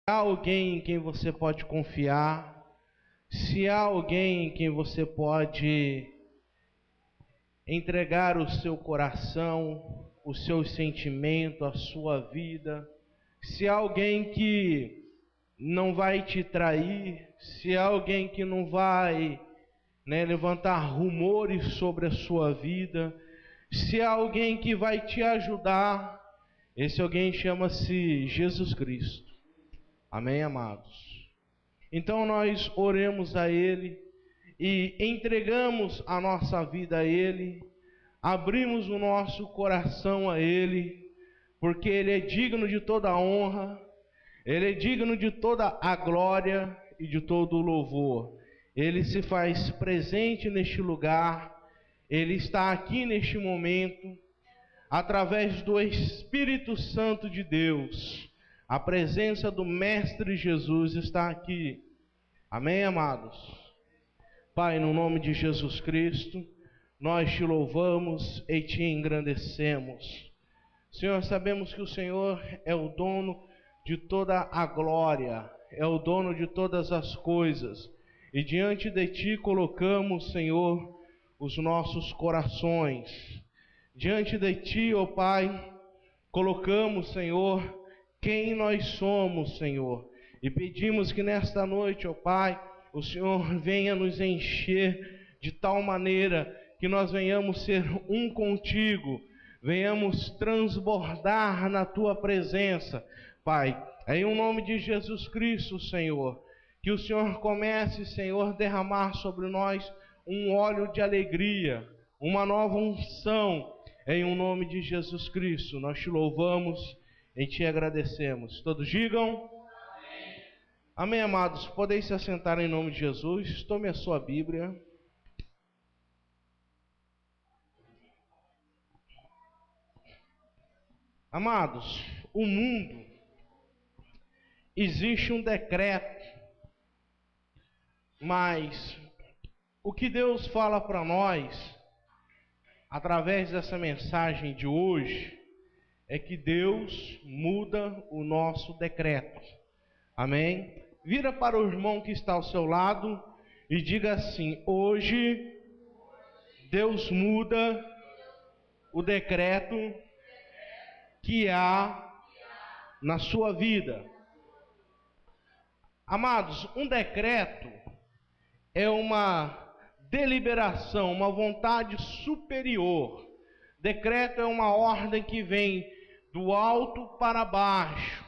há alguém em quem você pode confiar, se há alguém em quem você pode entregar o seu coração, os seus sentimentos, a sua vida, se há alguém que não vai te trair, se há alguém que não vai levantar rumores sobre a sua vida, se há alguém que vai te ajudar, esse alguém chama-se Jesus Cristo. Amém, amados? Então nós oremos a Ele e entregamos a nossa vida a Ele, abrimos o nosso coração a Ele, porque Ele é digno de toda a honra, Ele é digno de toda a glória e de todo o louvor. Ele se faz presente neste lugar, Ele está aqui neste momento, através do Espírito Santo de Deus. A presença do Mestre Jesus está aqui. Amém, amados? Pai, no nome de Jesus Cristo, nós te louvamos e te engrandecemos. Senhor, sabemos que o Senhor é o dono de toda a glória, é o dono de todas as coisas. E diante de ti colocamos, Senhor, os nossos corações. Diante de ti, ó Pai, colocamos, Senhor, quem nós somos, Senhor, e pedimos que nesta noite, ó Pai, o Senhor venha nos encher de tal maneira que nós venhamos ser um contigo, venhamos transbordar na tua presença, Pai. Em nome de Jesus Cristo, Senhor, que o Senhor comece, Senhor, a derramar sobre nós um óleo de alegria, uma nova unção. Em nome de Jesus Cristo, nós te louvamos e te agradecemos. Todos digam amém. Amém, amados. Podem se assentar em nome de Jesus. Tome a sua Bíblia. Amados, o mundo, existe um decreto, mas o que Deus fala para nós, através dessa mensagem de hoje, é que Deus muda o nosso decreto. Amém? Vira para o irmão que está ao seu lado e diga assim: hoje Deus muda o decreto que há na sua vida. Amados, um decreto é uma deliberação, uma vontade superior. Decreto é uma ordem que vem do alto para baixo,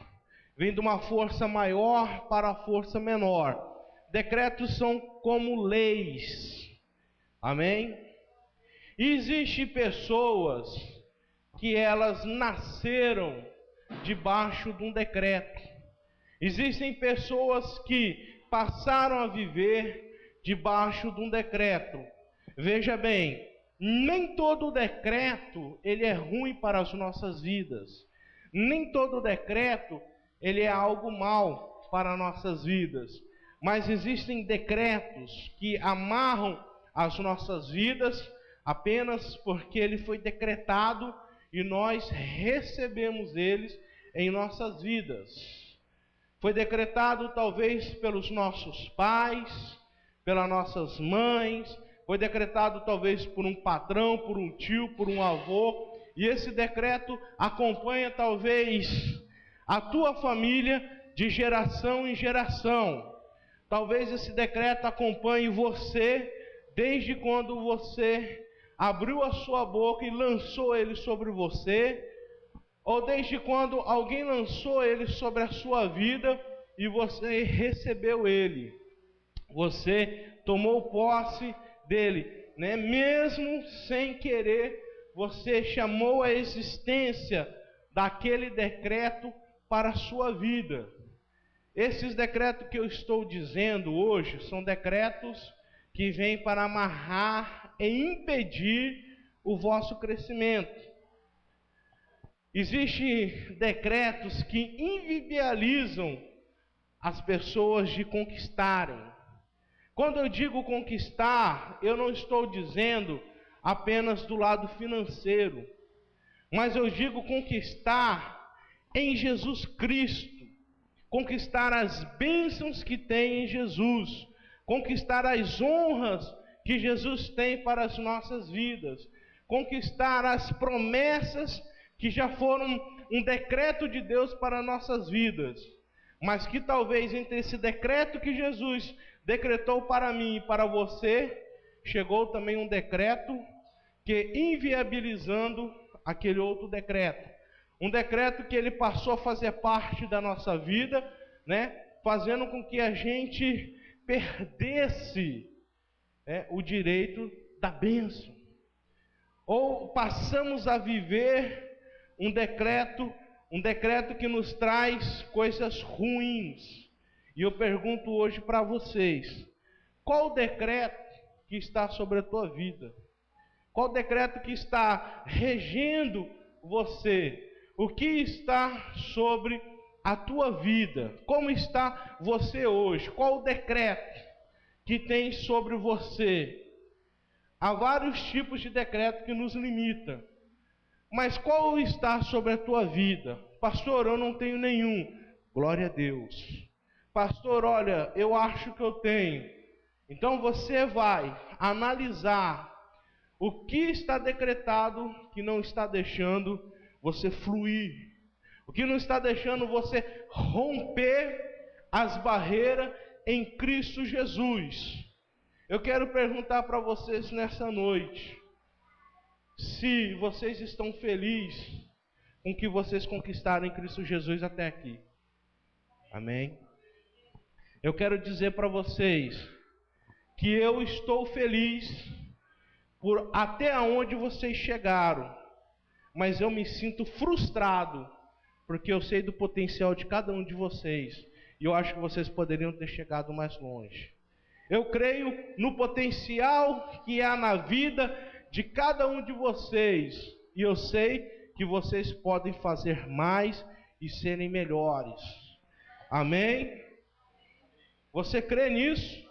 vem de uma força maior para a força menor. Decretos são como leis. Amém? E existem pessoas que elas nasceram debaixo de um decreto. Existem pessoas que passaram a viver debaixo de um decreto. Veja bem, nem todo decreto ele é ruim para as nossas vidas. Nem todo decreto ele é algo mal para nossas vidas. Mas existem decretos que amarram as nossas vidas apenas porque ele foi decretado e nós recebemos eles em nossas vidas. Foi decretado talvez pelos nossos pais, pelas nossas mães, foi decretado talvez por um patrão, por um tio, por um avô, e esse decreto acompanha talvez a tua família de geração em geração. Talvez esse decreto acompanhe você desde quando você abriu a sua boca e lançou ele sobre você, ou desde quando alguém lançou ele sobre a sua vida e você recebeu ele. Você tomou posse dele, mesmo sem querer, você chamou a existência daquele decreto para a sua vida. Esses decretos que eu estou dizendo hoje são decretos que vêm para amarrar e impedir o vosso crescimento. Existem decretos que inviabilizam as pessoas de conquistarem. Quando eu digo conquistar, eu não estou dizendo apenas do lado financeiro, mas eu digo conquistar em Jesus Cristo. conquistar as bênçãos que tem em Jesus, conquistar as honras que Jesus tem para as nossas vidas, conquistar as promessas que já foram um decreto de Deus para nossas vidas, mas que talvez entre esse decreto que Jesus decretou para mim e para você, chegou também um decreto que inviabilizando aquele outro decreto. Um decreto que ele passou a fazer parte da nossa vida, né? Fazendo com que a gente perdesse o direito da bênção. Ou passamos a viver um decreto que nos traz coisas ruins. E eu pergunto hoje para vocês, qual o decreto que está sobre a tua vida? Qual o decreto que está regendo você? O que está sobre a tua vida? Como está você hoje? Qual o decreto que tem sobre você? Há vários tipos de decreto que nos limitam. Mas qual está sobre a tua vida? Pastor, eu não tenho nenhum. Glória a Deus. Pastor, olha, eu acho que eu tenho. Então você vai analisar o que está decretado que não está deixando você fluir, o que não está deixando você romper as barreiras em Cristo Jesus. Eu quero perguntar para vocês nessa noite, se vocês estão felizes com o que vocês conquistaram em Cristo Jesus até aqui. Amém? Eu quero dizer para vocês que eu estou feliz por até onde vocês chegaram, mas eu me sinto frustrado, porque eu sei do potencial de cada um de vocês, e eu acho que vocês poderiam ter chegado mais longe. Eu creio no potencial que há na vida de cada um de vocês, e eu sei que vocês podem fazer mais e serem melhores. Amém? Você crê nisso?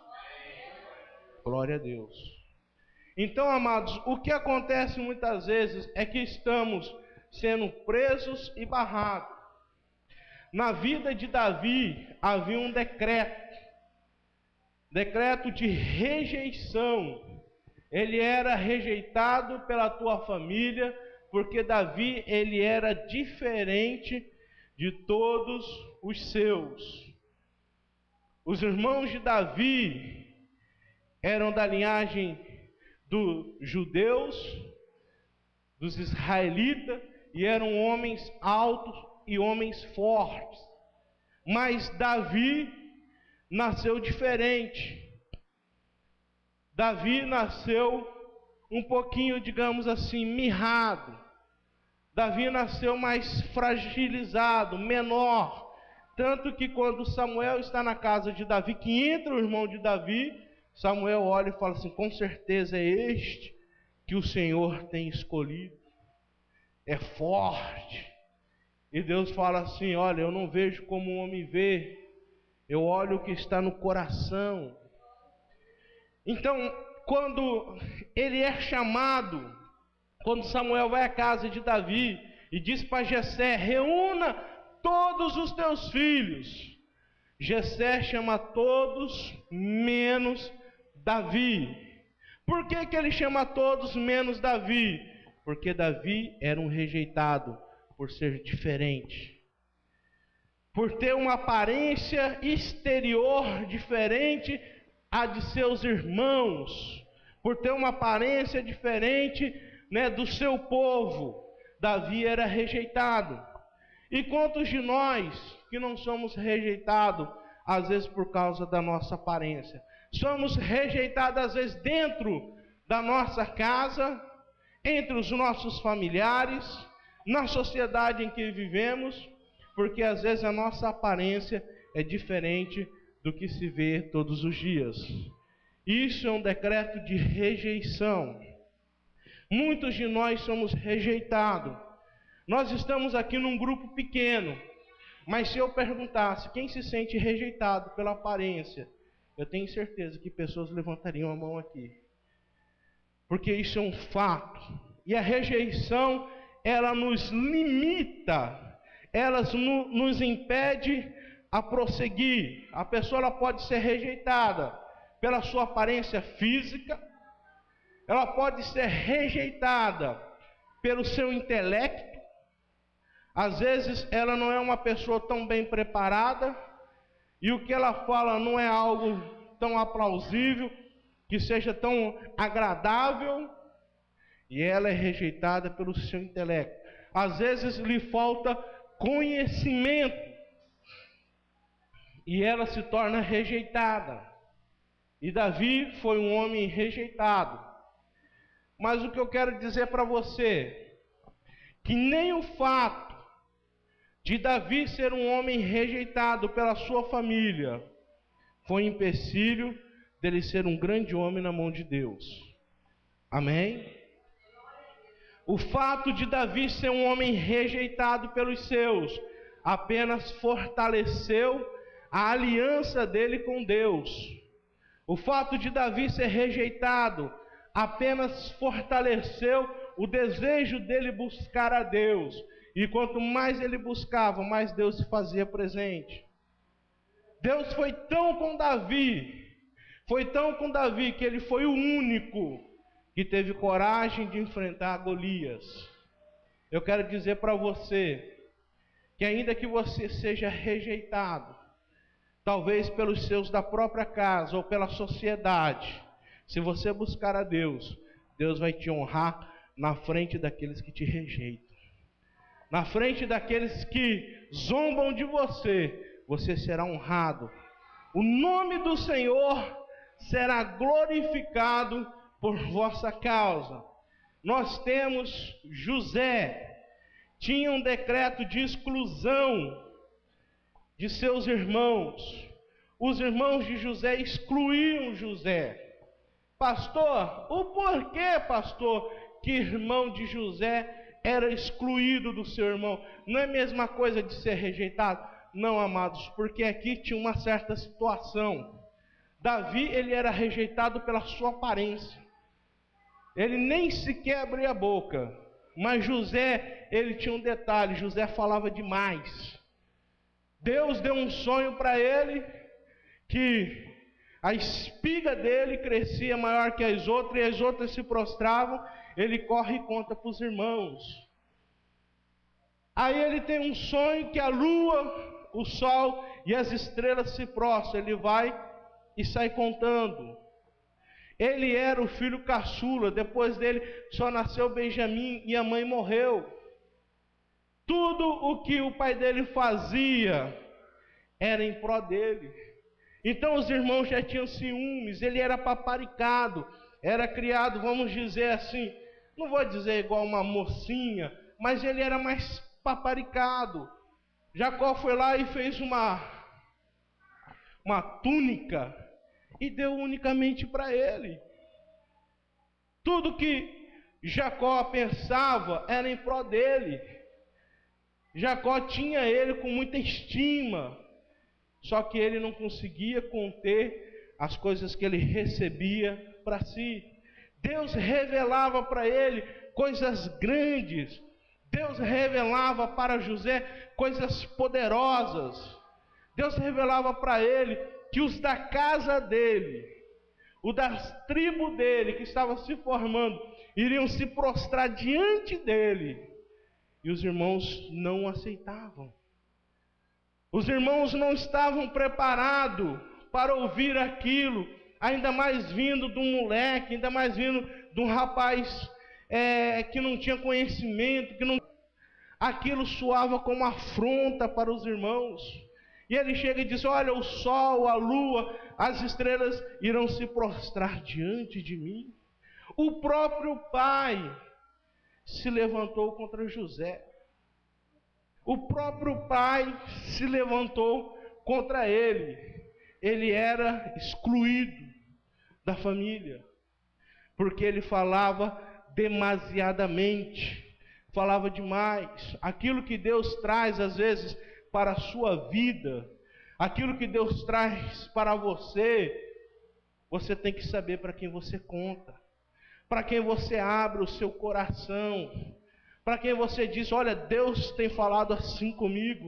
Glória a Deus. Então, amados, o que acontece muitas vezes é que estamos sendo presos e barrados. Na vida de Davi havia um decreto de rejeição. Ele era rejeitado pela tua família, porque Davi, ele era diferente de todos os seus. Os irmãos de Davi eram da linhagem dos judeus, dos israelitas, e eram homens altos e homens fortes. Mas Davi nasceu diferente. Davi nasceu um pouquinho, digamos assim, mirrado. Davi nasceu mais fragilizado, menor. Tanto que quando Samuel está na casa de Davi, que entra o irmão de Davi, Samuel olha e fala assim, com certeza é este que o Senhor tem escolhido. É forte. E Deus fala assim, olha, eu não vejo como o homem vê, eu olho o que está no coração. Então, quando ele é chamado, quando Samuel vai à casa de Davi e diz para Jessé, reúna todos os teus filhos. Jessé chama todos menos Davi. Por que ele chama todos menos Davi? Porque Davi era um rejeitado por ser diferente, por ter uma aparência exterior diferente à de seus irmãos, por ter uma aparência diferente, do seu povo. Davi era rejeitado. E quantos de nós que não somos rejeitados, às vezes por causa da nossa aparência? Somos rejeitados às vezes dentro da nossa casa, entre os nossos familiares, na sociedade em que vivemos, porque às vezes a nossa aparência é diferente do que se vê todos os dias. Isso é um decreto de rejeição. Muitos de nós somos rejeitados. Nós estamos aqui num grupo pequeno, mas se eu perguntasse quem se sente rejeitado pela aparência, eu tenho certeza que pessoas levantariam a mão aqui. Porque isso é um fato. E a rejeição, ela nos limita, ela nos impede a prosseguir. A pessoa ela pode ser rejeitada pela sua aparência física, ela pode ser rejeitada pelo seu intelecto. Às vezes ela não é uma pessoa tão bem preparada, e o que ela fala não é algo tão aplausível, que seja tão agradável, e ela é rejeitada pelo seu intelecto. Às vezes lhe falta conhecimento, e ela se torna rejeitada. E Davi foi um homem rejeitado. Mas o que eu quero dizer para você, que nem o fato de Davi ser um homem rejeitado pela sua família foi empecilho dele ser um grande homem na mão de Deus. Amém? O fato de Davi ser um homem rejeitado pelos seus apenas fortaleceu a aliança dele com Deus. O fato de Davi ser rejeitado apenas fortaleceu o desejo dele buscar a Deus. E quanto mais ele buscava, mais Deus se fazia presente. Deus foi tão com Davi, que ele foi o único que teve coragem de enfrentar Golias. Eu quero dizer para você, que ainda que você seja rejeitado, talvez pelos seus da própria casa ou pela sociedade, se você buscar a Deus, Deus vai te honrar na frente daqueles que te rejeitam. Na frente daqueles que zombam de você, você será honrado. O nome do Senhor será glorificado por vossa causa. Nós temos José, tinha um decreto de exclusão de seus irmãos. Os irmãos de José excluíam José. Pastor, o porquê, pastor, que irmão de José era excluído do seu irmão? Não é a mesma coisa de ser rejeitado? Não, amados, porque aqui tinha uma certa situação. Davi, ele era rejeitado pela sua aparência. Ele nem sequer abria a boca. Mas José, ele tinha um detalhe, José falava demais. Deus deu um sonho para ele, que a espiga dele crescia maior que as outras, e as outras se prostravam. Ele corre e conta para os irmãos. Aí ele tem um sonho que a lua, o sol e as estrelas se prostram. Ele vai e sai contando. Ele era o filho caçula, depois dele só nasceu Benjamim e a mãe morreu. Tudo o que o pai dele fazia era em pró dele. Então os irmãos já tinham ciúmes, ele era paparicado, era criado, vamos dizer assim, não vou dizer igual uma mocinha, mas ele era mais paparicado. Jacó foi lá e fez uma túnica e deu unicamente para ele. Tudo que Jacó pensava era em pró dele. Jacó tinha ele com muita estima, só que ele não conseguia conter as coisas que ele recebia para si. Deus revelava para ele coisas grandes. Deus revelava para José coisas poderosas. Deus revelava para ele que os da casa dele, o das tribos dele que estava se formando, iriam se prostrar diante dele. E os irmãos não aceitavam. Os irmãos não estavam preparados para ouvir aquilo, ainda mais vindo de um moleque, ainda mais vindo de um rapaz que não tinha conhecimento, aquilo soava como afronta para os irmãos. E ele chega e diz: olha, o sol, a lua, as estrelas irão se prostrar diante de mim. O próprio pai se levantou contra José. O próprio pai se levantou contra ele. Ele era excluído da família, porque ele falava demasiadamente, falava demais. Aquilo que Deus traz às vezes para a sua vida, aquilo que Deus traz para você, você tem que saber para quem você conta, para quem você abre o seu coração, para quem você diz: olha, Deus tem falado assim comigo.